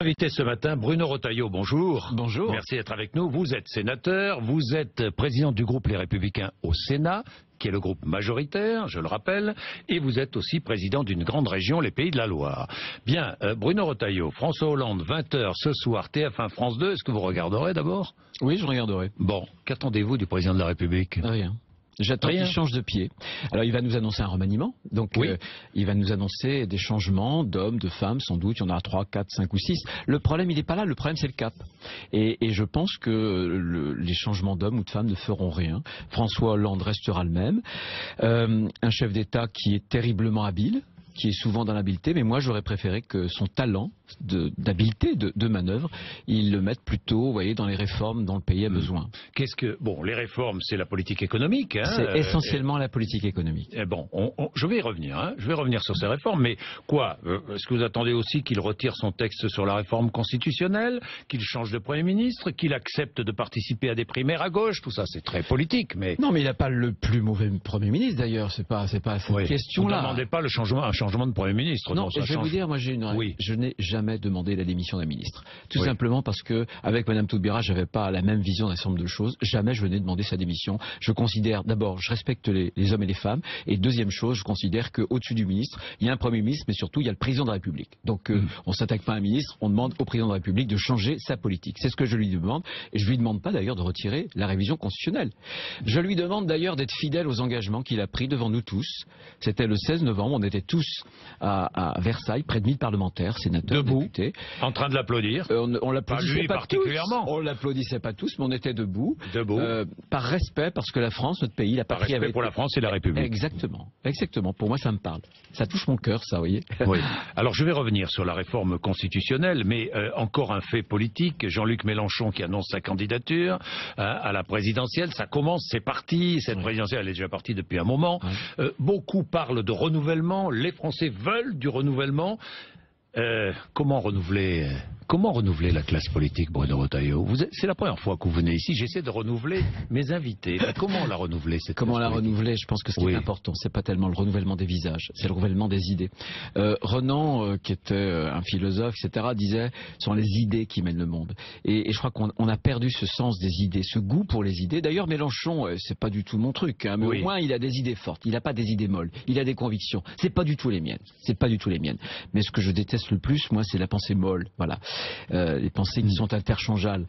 Invité ce matin, Bruno Retailleau, bonjour. Bonjour. Merci d'être avec nous. Vous êtes sénateur, vous êtes président du groupe Les Républicains au Sénat, qui est le groupe majoritaire, je le rappelle, et vous êtes aussi président d'une grande région, les Pays de la Loire. Bien, Bruno Retailleau, François Hollande, 20h ce soir, TF1 France 2, est-ce que vous regarderez d'abord? Oui, je regarderai. Bon, qu'attendez-vous du président de la République? Rien. J'attends qu'il change de pied. Alors il va nous annoncer un remaniement, donc oui. Il va nous annoncer des changements d'hommes, de femmes, sans doute, il y en aura 3, 4, 5 ou 6. Le problème, il n'est pas là, le problème c'est le cap. Et je pense que les changements d'hommes ou de femmes ne feront rien. François Hollande restera le même. Un chef d'État qui est terriblement habile, qui est souvent dans l'habileté, mais moi j'aurais préféré que son talent d'habileté, de manœuvre, il le mette plutôt, vous voyez, dans les réformes dont le pays a besoin. Qu'est-ce que... Bon, les réformes, c'est la politique économique. Hein, c'est essentiellement la politique économique. Bon, je vais y revenir, hein, je vais revenir sur ces réformes, mais quoi? Est-ce que vous attendez aussi qu'il retire son texte sur la réforme constitutionnelle, qu'il change de Premier ministre, qu'il accepte de participer à des primaires à gauche? Tout ça, c'est très politique, mais... Non, mais il n'a pas le plus mauvais Premier ministre, d'ailleurs, c'est pas cette question-là. Vous ne demandez pas un changement de Premier ministre. Non, je vais vous dire, moi j'ai une règle. Je n'ai jamais demandé la démission d'un ministre. Tout simplement parce que, avec Mme Toubira, je n'avais pas la même vision d'un certain nombre de choses. Jamais je venais demander sa démission. Je considère, d'abord, je respecte les hommes et les femmes. Et deuxième chose, je considère qu'au-dessus du ministre, il y a un Premier ministre, mais surtout, il y a le Président de la République. Donc, on ne s'attaque pas à un ministre, on demande au Président de la République de changer sa politique. C'est ce que je lui demande. Et je ne lui demande pas d'ailleurs de retirer la révision constitutionnelle. Je lui demande d'ailleurs d'être fidèle aux engagements qu'il a pris devant nous tous. C'était le 16 novembre, on était tous à Versailles, près de 1000 parlementaires, sénateurs, députés. En train de l'applaudir. On l'applaudissait pas particulièrement. Tous. On l'applaudissait pas tous, mais on était debout. Debout. Par respect, parce que la France, notre pays, la patrie... Par respect pour la France et la République. Exactement. Exactement. Pour moi, ça me parle. Ça touche mon cœur, ça, vous voyez. Oui. Alors, je vais revenir sur la réforme constitutionnelle, mais encore un fait politique. Jean-Luc Mélenchon qui annonce sa candidature à la présidentielle. Ça commence, c'est parti. Cette présidentielle, elle est déjà partie depuis un moment. Beaucoup parlent de renouvellement. Les Français veulent du renouvellement. Comment renouveler la classe politique, Bruno Retailleau? C'est la première fois que vous venez ici. J'essaie de renouveler mes invités. Comment la renouveler, cette Comment la renouveler? Je pense que ce qui est important, c'est pas tellement le renouvellement des visages, c'est le renouvellement des idées. Renan, qui était un philosophe, etc., disait ce sont les idées qui mènent le monde. Et je crois qu'on a perdu ce sens des idées, ce goût pour les idées. D'ailleurs, Mélenchon, c'est pas du tout mon truc, hein, mais au moins il a des idées fortes. Il n'a pas des idées molles. Il a des convictions. C'est pas du tout les miennes. C'est pas du tout les miennes. Mais ce que je déteste le plus, moi, c'est la pensée molle. Voilà. Les pensées qui sont interchangeables,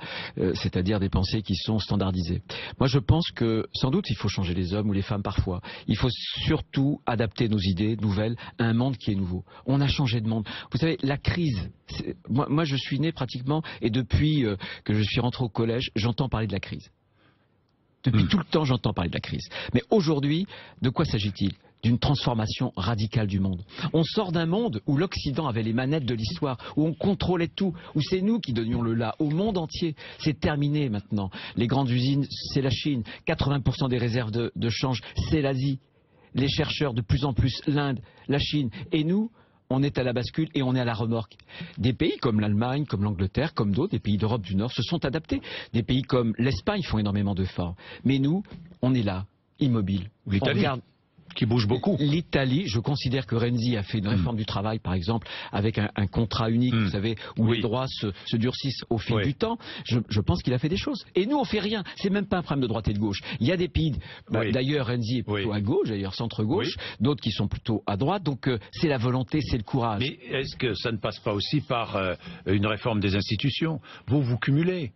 c'est-à-dire des pensées qui sont standardisées. Moi, je pense que, sans doute, il faut changer les hommes ou les femmes parfois. Il faut surtout adapter nos idées nouvelles à un monde qui est nouveau. On a changé de monde. Vous savez, la crise, moi, je suis né pratiquement, et depuis que je suis rentré au collège, j'entends parler de la crise. Depuis tout le temps, j'entends parler de la crise. Mais aujourd'hui, de quoi s'agit-il? D'une transformation radicale du monde. On sort d'un monde où l'Occident avait les manettes de l'histoire, où on contrôlait tout, où c'est nous qui donnions le là au monde entier. C'est terminé maintenant. Les grandes usines, c'est la Chine. 80% des réserves de change, c'est l'Asie. Les chercheurs, de plus en plus, l'Inde, la Chine. Et nous, on est à la bascule et on est à la remorque. Des pays comme l'Allemagne, comme l'Angleterre, comme d'autres, des pays d'Europe du Nord se sont adaptés. Des pays comme l'Espagne font énormément d'efforts. Mais nous, on est là, immobiles. L'Italie qui bouge beaucoup. L'Italie, je considère que Renzi a fait une réforme du travail, par exemple, avec un contrat unique, vous savez, où les droits se durcissent au fil du temps. Je pense qu'il a fait des choses. Et nous, on fait rien. C'est même pas un problème de droite et de gauche. Il y a des pays, d'ailleurs, Renzi est plutôt à gauche, d'ailleurs centre-gauche, d'autres qui sont plutôt à droite. Donc, c'est la volonté, c'est le courage. Mais est-ce que ça ne passe pas aussi par une réforme des institutions? Vous cumulez.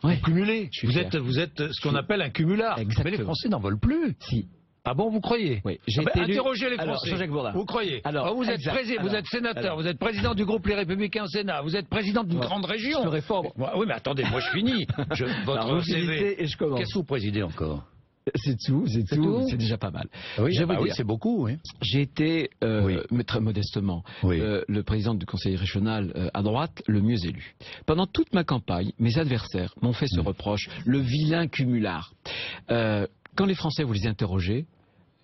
Vous cumulez. Vous êtes ce qu'on appelle un cumulard. Exactement. Mais les Français n'en veulent plus. Si. Ah bon, vous croyez? Oui. Interrogez les Français. Vous croyez? Alors, vous êtes sénateur, vous êtes président du groupe Les Républicains au Sénat, vous êtes président d'une grande région. Oui, mais attendez, moi je finis. Votre CV. Et je commence. Qu'est-ce que vous présidez encore? C'est tout, c'est déjà pas mal. Oui, c'est beaucoup. Oui. J'ai été, très modestement, le président du conseil régional à droite, le mieux élu. Pendant toute ma campagne, mes adversaires m'ont fait ce reproche, le vilain cumulard. Quand les Français, vous les interrogez,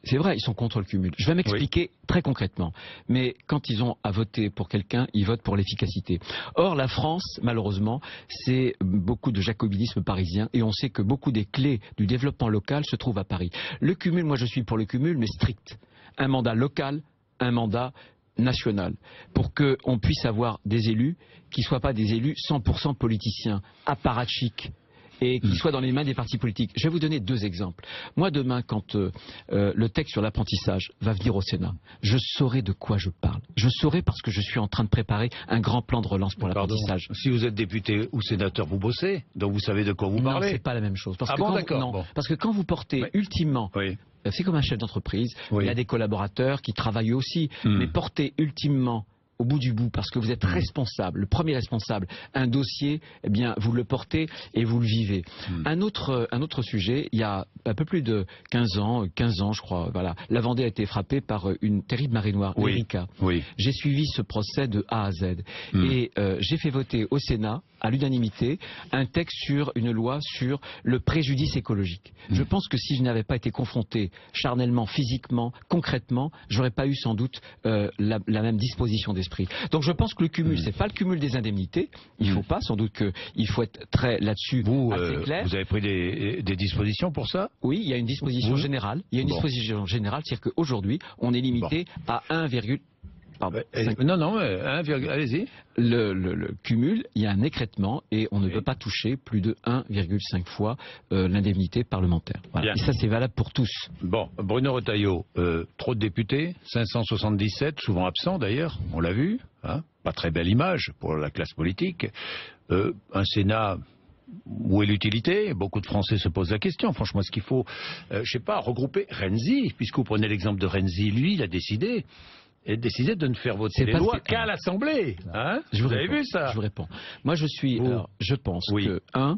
c'est vrai, ils sont contre le cumul. Je vais m'expliquer très concrètement. Mais quand ils ont à voter pour quelqu'un, ils votent pour l'efficacité. Or, la France, malheureusement, c'est beaucoup de jacobinisme parisien. Et on sait que beaucoup des clés du développement local se trouvent à Paris. Le cumul, moi je suis pour le cumul, mais strict. Un mandat local, un mandat nationale pour qu'on puisse avoir des élus qui ne soient pas des élus 100% politiciens, apparatchiks, et qui soient dans les mains des partis politiques. Je vais vous donner 2 exemples. Moi, demain, quand le texte sur l'apprentissage va venir au Sénat, je saurai de quoi je parle. Je saurai parce que je suis en train de préparer un grand plan de relance pour l'apprentissage. Si vous êtes député ou sénateur, vous bossez, donc vous savez de quoi vous parlez. Non, c'est pas la même chose. Parce ah que bon, d'accord. Bon. Parce que quand vous portez ultimement... Oui. C'est comme un chef d'entreprise, oui. Il a des collaborateurs qui travaillent aussi, mais porter ultimement au bout du bout, parce que vous êtes responsable, le premier responsable, un dossier, eh bien, vous le portez et vous le vivez. Un autre sujet, il y a un peu plus de 15 ans, je crois, voilà, la Vendée a été frappée par une terrible marée noire, l'Erika. Oui. J'ai suivi ce procès de A à Z et j'ai fait voter au Sénat, à l'unanimité, un texte sur une loi sur le préjudice écologique. Je pense que si je n'avais pas été confronté charnellement, physiquement, concrètement, j'aurais pas eu sans doute la même disposition d'esprit. Donc je pense que le cumul, c'est pas le cumul des indemnités. Il faut pas, sans doute qu'il faut être très là-dessus assez clair. Vous avez pris des dispositions pour ça? Oui, il y a une disposition générale. Il y a une disposition générale, c'est-à-dire qu'aujourd'hui, on est limité à 1, non, allez-y. Le cumul, il y a un écrêtement et on ne peut pas toucher plus de 1,5 fois l'indemnité parlementaire. Voilà. Et ça, c'est valable pour tous. Bon, Bruno Retailleau, trop de députés, 577, souvent absents d'ailleurs, on l'a vu, hein, pas très belle image pour la classe politique. Un Sénat... Où est l'utilité? Beaucoup de Français se posent la question. Franchement, est-ce qu'il faut, je sais pas, regrouper Renzi, puisque vous prenez l'exemple de Renzi, lui, il a décidé de ne faire voter les lois qu'à l'Assemblée. Hein, vous avez vu ça? Je vous réponds. Moi, je pense que, on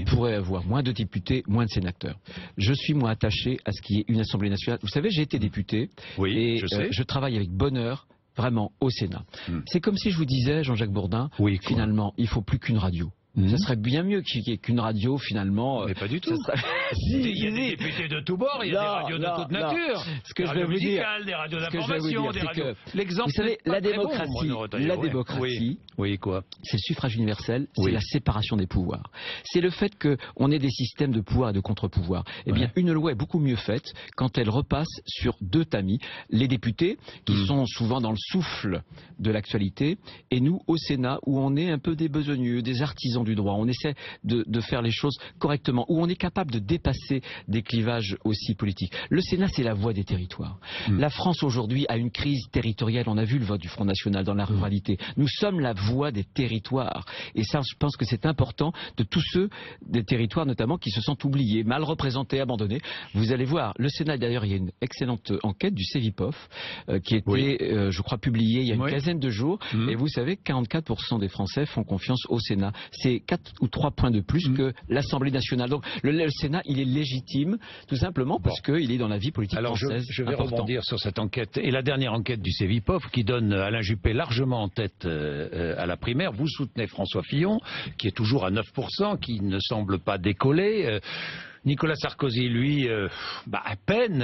pourrait avoir moins de députés, moins de sénateurs. Je suis, moi, attaché à ce qui est une Assemblée nationale. Vous savez, j'ai été député et je travaille avec bonheur vraiment au Sénat. C'est comme si je vous disais, Jean-Jacques Bourdin, finalement, il ne faut plus qu'une radio. Ça serait bien mieux qu'il n'y ait qu'une radio, finalement. Mais pas du tout. Il y a des députés de tous bords, il y a des radios de toute nature. Ce que je vais vous dire, des radios d'information, des radios... L'exemple, vous savez, la démocratie, c'est le suffrage universel, c'est la séparation des pouvoirs. C'est le fait qu'on ait des systèmes de pouvoir et de contre-pouvoir. Eh bien, une loi est beaucoup mieux faite quand elle repasse sur 2 tamis. Les députés, qui sont souvent dans le souffle de l'actualité, et nous, au Sénat, où on est un peu des besogneux, des artisans du droit. On essaie de faire les choses correctement, où on est capable de dépasser des clivages aussi politiques. Le Sénat, c'est la voix des territoires. La France aujourd'hui a une crise territoriale. On a vu le vote du Front National dans la ruralité. Nous sommes la voix des territoires. Et ça, je pense que c'est important de tous ceux des territoires notamment qui se sentent oubliés, mal représentés, abandonnés. Vous allez voir, le Sénat, d'ailleurs, il y a une excellente enquête du Cevipof qui était, je crois, publiée il y a une quinzaine de jours. Et vous savez, 44% des Français font confiance au Sénat. C'est 4 ou 3 points de plus que l'Assemblée nationale. Donc le Sénat, il est légitime, tout simplement parce qu'il est dans la vie politique française. Alors je vais rebondir sur cette enquête. Et la dernière enquête du Cevipof qui donne Alain Juppé largement en tête à la primaire. Vous soutenez François Fillon, qui est toujours à 9%, qui ne semble pas décoller. Nicolas Sarkozy, lui, à peine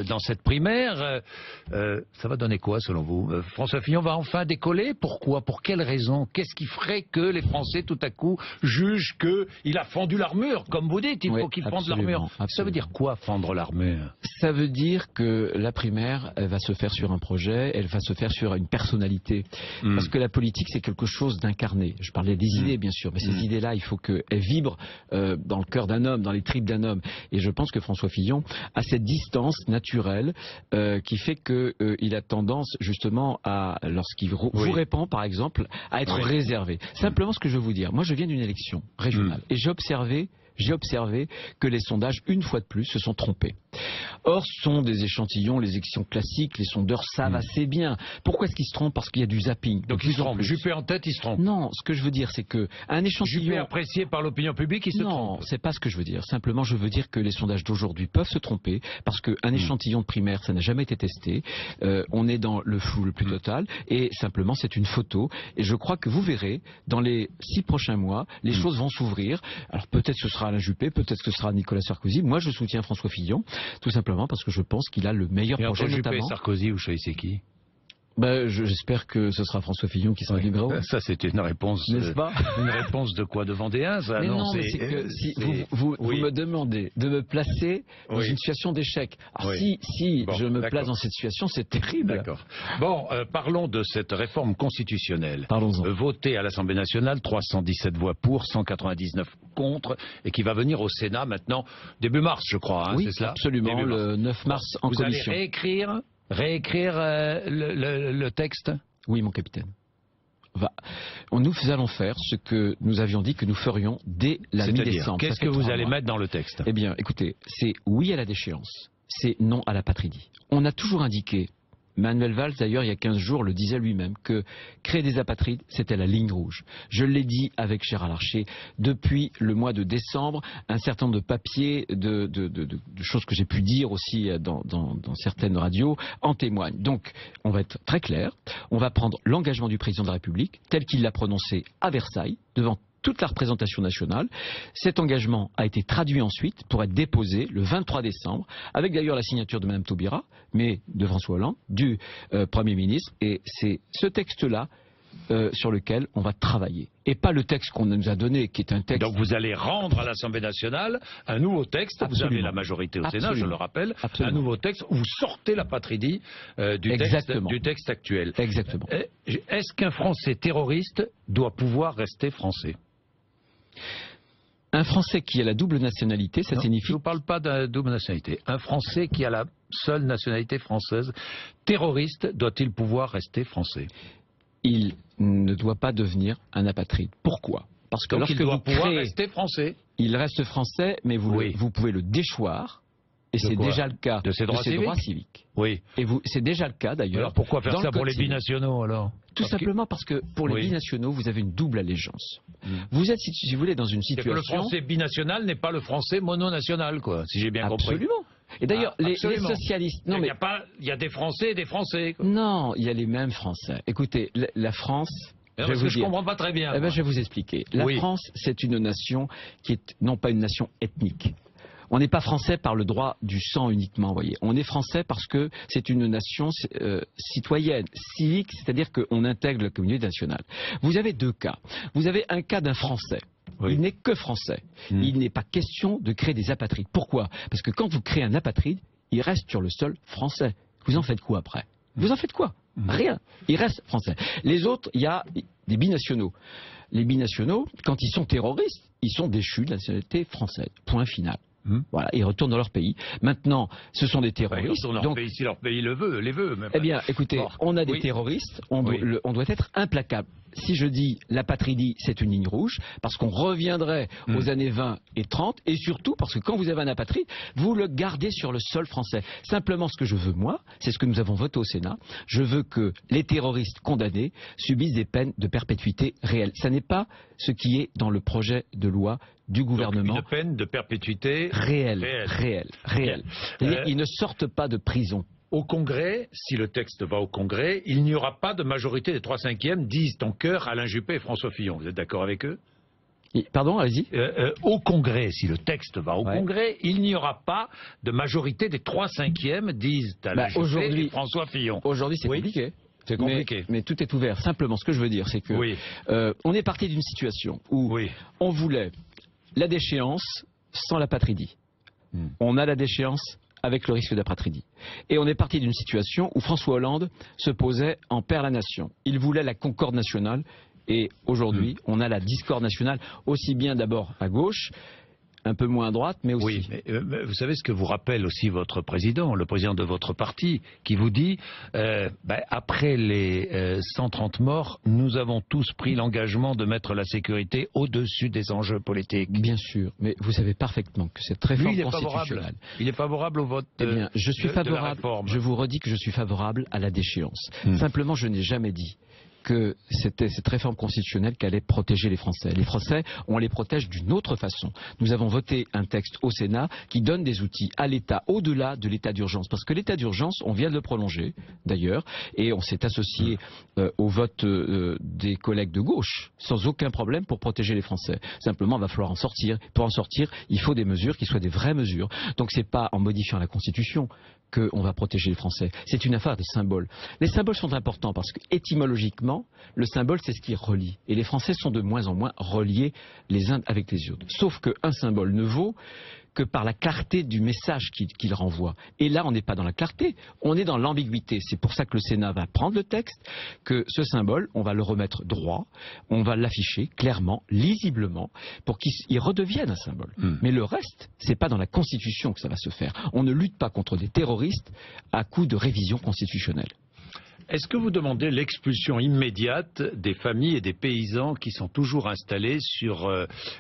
dans cette primaire. Ça va donner quoi, selon vous? François Fillon va enfin décoller? Pourquoi? Pour quelle raison? Qu'est-ce qui ferait que les Français, tout à coup, jugent qu'il a fendu l'armure? Comme vous dites, il faut qu'il fende l'armure. Ça veut dire quoi, fendre l'armure? Ça veut dire que la primaire, elle va se faire sur un projet, elle va se faire sur une personnalité. Parce que la politique, c'est quelque chose d'incarné. Je parlais des idées, bien sûr, mais ces idées-là, il faut qu'elles vibrent dans le cœur d'un homme, dans les tripes d'un homme. Et je pense que François Fillon a cette distance naturelle qui fait qu'il a tendance justement à, lorsqu'il vous répond par exemple, à être réservé. Simplement ce que je veux vous dire, moi je viens d'une élection régionale et j'ai observé que les sondages, une fois de plus, se sont trompés. Or, ce sont des échantillons, les élections classiques, les sondeurs savent assez bien. Pourquoi est-ce qu'ils se trompent? Parce qu'il y a du zapping. Donc ils se trompent. Juppé en tête, il se trompe. Non, ce que je veux dire, c'est que un échantillon... Juppé apprécié par l'opinion publique, il se trompe. Non, c'est pas ce que je veux dire. Simplement, je veux dire que les sondages d'aujourd'hui peuvent se tromper parce qu'un échantillon de primaire, ça n'a jamais été testé. On est dans le flou le plus total et simplement, c'est une photo. Et je crois que vous verrez, dans les 6 prochains mois, les choses vont s'ouvrir. Alors peut-être ce sera Alain Juppé, peut-être que ce sera Nicolas Sarkozy. Moi, je soutiens François Fillon, tout simplement parce que je pense qu'il a le meilleur projet, entre Juppé notamment... et Sarkozy, vous choisissez qui? J'espère que ce sera François Fillon qui sera numéro 1. Ça, c'est une réponse. N'est-ce pas? Une réponse de quoi? De Vendéen, ça? Mais non, mais c'est que si vous me demandez de me placer dans une situation d'échec. Alors si je me place dans cette situation, c'est terrible. D'accord. Bon, parlons de cette réforme constitutionnelle. Parlons-en. Votée à l'Assemblée nationale, 317 voix pour, 199 contre, et qui va venir au Sénat maintenant, début mars, je crois. Oui, c'est cela? Absolument, le 9 mars en commission. Vous allez réécrire le texte? Oui, mon capitaine. Nous allons faire ce que nous avions dit que nous ferions dès la mi-décembre. Qu'est-ce que vous allez mettre dans le texte? Eh bien, écoutez, c'est oui à la déchéance, c'est non à l'apatridie. On a toujours indiqué, Manuel Valls d'ailleurs il y a 15 jours le disait lui-même, que créer des apatrides c'était la ligne rouge. Je l'ai dit avec Gérard Larcher depuis le mois de décembre, un certain nombre de papiers, de choses que j'ai pu dire aussi dans certaines radios en témoignent. Donc on va être très clair, on va prendre l'engagement du président de la République tel qu'il l'a prononcé à Versailles devant toute la représentation nationale. Cet engagement a été traduit ensuite pour être déposé le 23 décembre, avec d'ailleurs la signature de Mme Taubira, mais de François Hollande, du Premier ministre. Et c'est ce texte-là sur lequel on va travailler. Et pas le texte qu'on nous a donné, qui est un texte... Donc vous allez rendre à l'Assemblée nationale un nouveau texte. Absolument. Vous avez la majorité au Sénat, je le rappelle. Absolument. Un nouveau texte où vous sortez l'apatridie du texte actuel. Exactement. Est-ce qu'un Français terroriste doit pouvoir rester français? Un Français qui a la double nationalité, ça signifie... Je ne vous parle pas de double nationalité. Un Français qui a la seule nationalité française, terroriste, doit-il pouvoir rester français? Il ne doit pas devenir un apatride. Pourquoi? Parce que lorsque il doit pouvoir créez, rester français. Il reste français, mais vous pouvez le déchoir. Et c'est déjà le cas de ses droits civiques. Oui. Et c'est déjà le cas d'ailleurs. Alors pourquoi faire ça pour les binationaux alors? Tout simplement parce que pour les binationaux, vous avez une double allégeance. Vous êtes, si vous voulez, dans une situation... Le français binational n'est pas le français mononational, quoi, si j'ai bien compris. Absolument. Et d'ailleurs, les socialistes... Non, mais il y a des Français et des Français. Quoi. Non, il y a les mêmes Français. Écoutez, la France... Je ne comprends pas très bien. Je vais vous expliquer. La France, c'est une nation qui est non pas une nation ethnique. On n'est pas français par le droit du sang uniquement, vous voyez. On est français parce que c'est une nation citoyenne, civique, c'est-à-dire qu'on intègre la communauté nationale. Vous avez deux cas. Vous avez un cas d'un Français. Il n'est que français. Il n'est pas question de créer des apatrides. Pourquoi? Parce que quand vous créez un apatride, il reste sur le sol français. Vous en faites quoi après? Vous en faites quoi? Rien. Il reste français. Les autres, il y a des binationaux. Les binationaux, quand ils sont terroristes, ils sont déchus de la nationalité française. Point final. Voilà, ils retournent dans leur pays. Maintenant, ce sont des terroristes. Ils retournent dans leur pays si leur pays les veut. Même eh bien, écoutez, on a des terroristes, on doit être implacable. Si je dis l'apatridie, c'est une ligne rouge, parce qu'on reviendrait aux années 20 et 30, et surtout parce que quand vous avez un apatride, vous le gardez sur le sol français. Simplement, ce que je veux, moi, c'est ce que nous avons voté au Sénat, je veux que les terroristes condamnés subissent des peines de perpétuité réelles. Ça n'est pas ce qui est dans le projet de loi du gouvernement. Donc une peine de perpétuité réelle. Ils ne sortent pas de prison. Au Congrès, si le texte va au Congrès, il n'y aura pas de majorité des 3/5, disent en chœur Alain Juppé et François Fillon. Vous êtes d'accord avec eux? Pardon, allez-y. Au Congrès, si le texte va au Congrès, il n'y aura pas de majorité des 3/5, disent Alain Juppé et François Fillon. Aujourd'hui, c'est compliqué. C'est compliqué. Mais tout est ouvert. Simplement, ce que je veux dire, c'est que on est parti d'une situation où on voulait la déchéance sans l'apatridie. On a la déchéance avec le risque d'apatridie. Et on est parti d'une situation où François Hollande se posait en père la nation. Il voulait la concorde nationale et aujourd'hui, on a la discorde nationale, aussi bien d'abord à gauche, un peu moins à droite, mais aussi... Oui, mais vous savez ce que vous rappelle aussi votre président, le président de votre parti, qui vous dit après les 130 morts, nous avons tous pris l'engagement de mettre la sécurité au-dessus des enjeux politiques. Bien sûr, mais vous savez parfaitement que cette réforme constitutionnelle... Il est favorable au vote je suis favorable, je vous redis que je suis favorable à la déchéance. Simplement, je n'ai jamais dit que c'était cette réforme constitutionnelle qui allait protéger les Français. Les Français, on les protège d'une autre façon. Nous avons voté un texte au Sénat qui donne des outils à l'État au-delà de l'état d'urgence. Parce que l'état d'urgence, on vient de le prolonger d'ailleurs, et on s'est associé au vote des collègues de gauche sans aucun problème pour protéger les Français. Simplement, il va falloir en sortir. Pour en sortir, il faut des mesures qui soient des vraies mesures. Donc c'est pas en modifiant la Constitution qu'on va protéger les Français. C'est une affaire de symboles. Les symboles sont importants parce que, étymologiquement, le symbole, c'est ce qui relie. Et les Français sont de moins en moins reliés les uns avec les autres. Sauf qu'un symbole ne vaut que par la clarté du message qu'il renvoie. Et là, on n'est pas dans la clarté, on est dans l'ambiguïté. C'est pour ça que le Sénat va prendre le texte, que ce symbole, on va le remettre droit, on va l'afficher clairement, lisiblement, pour qu'il redevienne un symbole. Mais le reste, c'est pas dans la Constitution que ça va se faire. On ne lutte pas contre des terroristes à coup de révision constitutionnelle. Est-ce que vous demandez l'expulsion immédiate des familles et des paysans qui sont toujours installés sur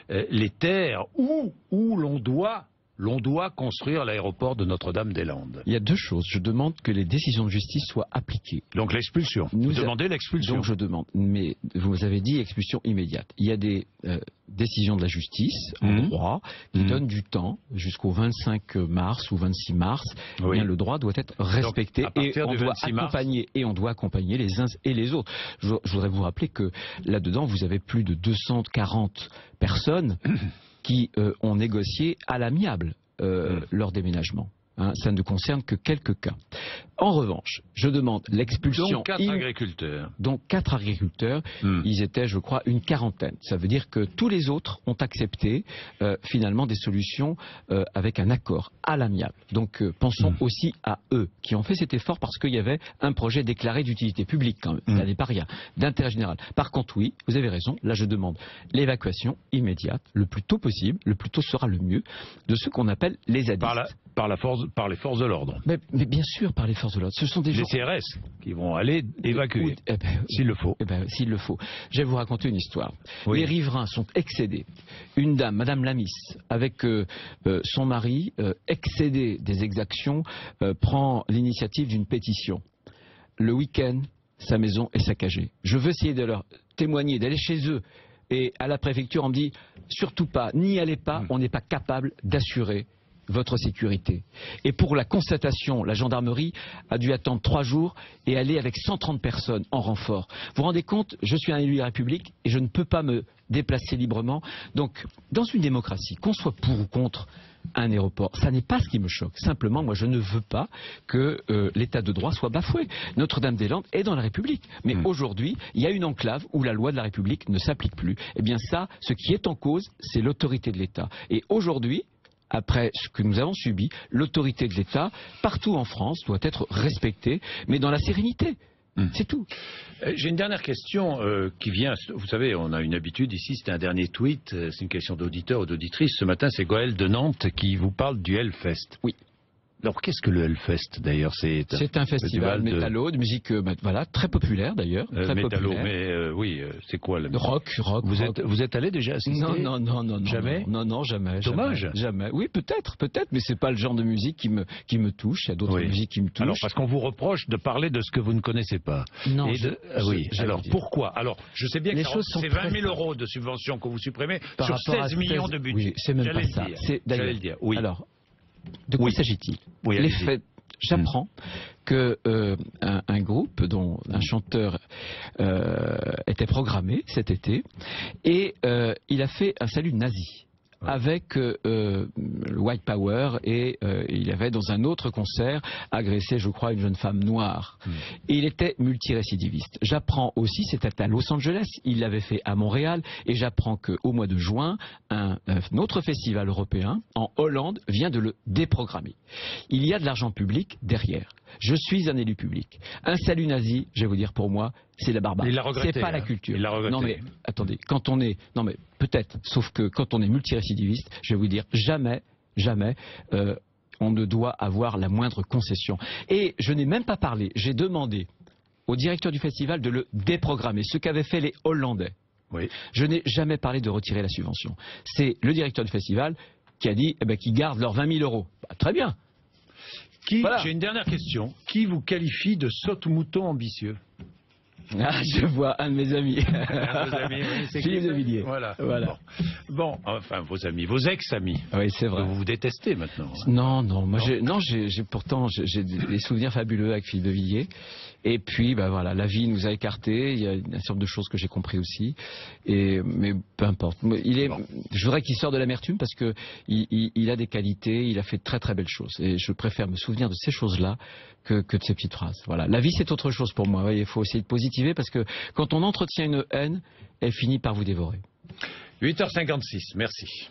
les terres où l'on doit construire l'aéroport de Notre-Dame-des-Landes? Il y a deux choses. Je demande que les décisions de justice soient appliquées. Donc l'expulsion. Vous demandez l'expulsion. Donc je demande. Mais vous avez dit expulsion immédiate. Il y a des décisions de la justice en droit qui donnent du temps jusqu'au 25 mars ou 26 mars. Oui. Eh bien, le droit doit être respecté. Donc, et on doit accompagner les uns et les autres. Je voudrais vous rappeler que là-dedans, vous avez plus de 240 personnes qui ont négocié à l'amiable leur déménagement. Ça ne concerne que quelques cas. En revanche, je demande l'expulsion... Donc 4 agriculteurs. Donc 4 agriculteurs, ils étaient, je crois, une quarantaine. Ça veut dire que tous les autres ont accepté finalement des solutions avec un accord à l'amiable. Donc pensons aussi à eux, qui ont fait cet effort parce qu'il y avait un projet déclaré d'utilité publique quand même. Ça n'est pas rien, d'intérêt général. Par contre, oui, vous avez raison, là je demande l'évacuation immédiate, le plus tôt possible, le plus tôt sera le mieux, de ceux qu'on appelle les zadistes. Par les forces de l'ordre. Mais bien sûr, par les forces de l'ordre. Ce sont des gens... Les CRS qui vont aller évacuer, s'il le faut. S'il le faut. Je vais vous raconter une histoire. Oui. Les riverains sont excédés. Une dame, Madame Lamis, avec son mari, excédé des exactions, prend l'initiative d'une pétition. Le week-end, sa maison est saccagée. Je veux essayer de leur témoigner, d'aller chez eux. Et à la préfecture, on me dit, surtout pas, n'y allez pas, on n'est pas capable d'assurer votre sécurité. Et pour la constatation, la gendarmerie a dû attendre 3 jours et aller avec 130 personnes en renfort. Vous vous rendez compte, je suis un élu de la République et je ne peux pas me déplacer librement. Donc, dans une démocratie, qu'on soit pour ou contre un aéroport, ça n'est pas ce qui me choque. Simplement, moi, je ne veux pas que l'état de droit soit bafoué. Notre-Dame-des-Landes est dans la République. Mais aujourd'hui, il y a une enclave où la loi de la République ne s'applique plus. Eh bien ça, ce qui est en cause, c'est l'autorité de l'État. Et aujourd'hui, après ce que nous avons subi, l'autorité de l'État, partout en France, doit être respectée, mais dans la sérénité. C'est tout. J'ai une dernière question qui vient, vous savez, on a une habitude ici, c'était un dernier tweet, c'est une question d'auditeur ou d'auditrice. Ce matin, c'est Goël de Nantes qui vous parle du Hellfest. Oui. Alors, qu'est-ce que le Hellfest, d'ailleurs? C'est un festival métallo, de musique voilà, très populaire, d'ailleurs. Métallo, mais oui, c'est quoi la musique? Rock. Vous êtes allé déjà assister? Non. Jamais? Non, jamais. Dommage. Jamais. Oui, peut-être, mais c'est pas le genre de musique qui me touche. Il y a d'autres musiques qui me touchent. Alors, parce qu'on vous reproche de parler de ce que vous ne connaissez pas. Non. Alors, pourquoi? Alors, je sais bien que c'est 20 000 € de subventions que vous supprimez sur 16 millions de budget. Oui, c'est même pas ça. J'allais le dire, oui. Alors, de quoi s'agit-il? J'apprends que un groupe dont un chanteur était programmé cet été et il a fait un salut nazi avec le White Power et il avait dans un autre concert agressé, je crois, une jeune femme noire. Et il était multirécidiviste. J'apprends aussi, c'était à Los Angeles, il l'avait fait à Montréal, et j'apprends qu'au mois de juin, un autre festival européen en Hollande vient de le déprogrammer. Il y a de l'argent public derrière. Je suis un élu public. Un salut nazi, je vais vous dire, pour moi, c'est la barbarie. C'est pas la culture. Il l'a regretté. Non mais, attendez, quand on est... Non mais, peut-être, sauf que quand on est multirécidiviste, je vais vous dire, jamais, on ne doit avoir la moindre concession. Et je n'ai même pas parlé, j'ai demandé au directeur du festival de le déprogrammer, ce qu'avaient fait les Hollandais. Oui. Je n'ai jamais parlé de retirer la subvention. C'est le directeur du festival qui a dit qu'ils gardent leurs 20 000 €. Bah, très bien. J'ai une dernière question. Qui vous qualifie de saute-mouton ambitieux? Ah, je vois un de mes amis. Un de vos amis, oui, c'est Philippe qui, de Villiers. Voilà. Voilà. Bon, enfin, vos amis, vos ex-amis. Oui, c'est vrai. Vous vous détestez maintenant. Non, non, moi j'ai pourtant j'ai des souvenirs fabuleux avec Philippe de Villiers. Et puis, bah voilà, la vie nous a écartés. Il y a un certain nombre de choses que j'ai compris aussi. Mais peu importe. Je voudrais qu'il sorte de l'amertume parce que il a des qualités. Il a fait de très très belles choses. Et je préfère me souvenir de ces choses-là que de ces petites phrases. Voilà. La vie, c'est autre chose pour moi. Il faut essayer de positiver parce que quand on entretient une haine, elle finit par vous dévorer. 8h56. Merci.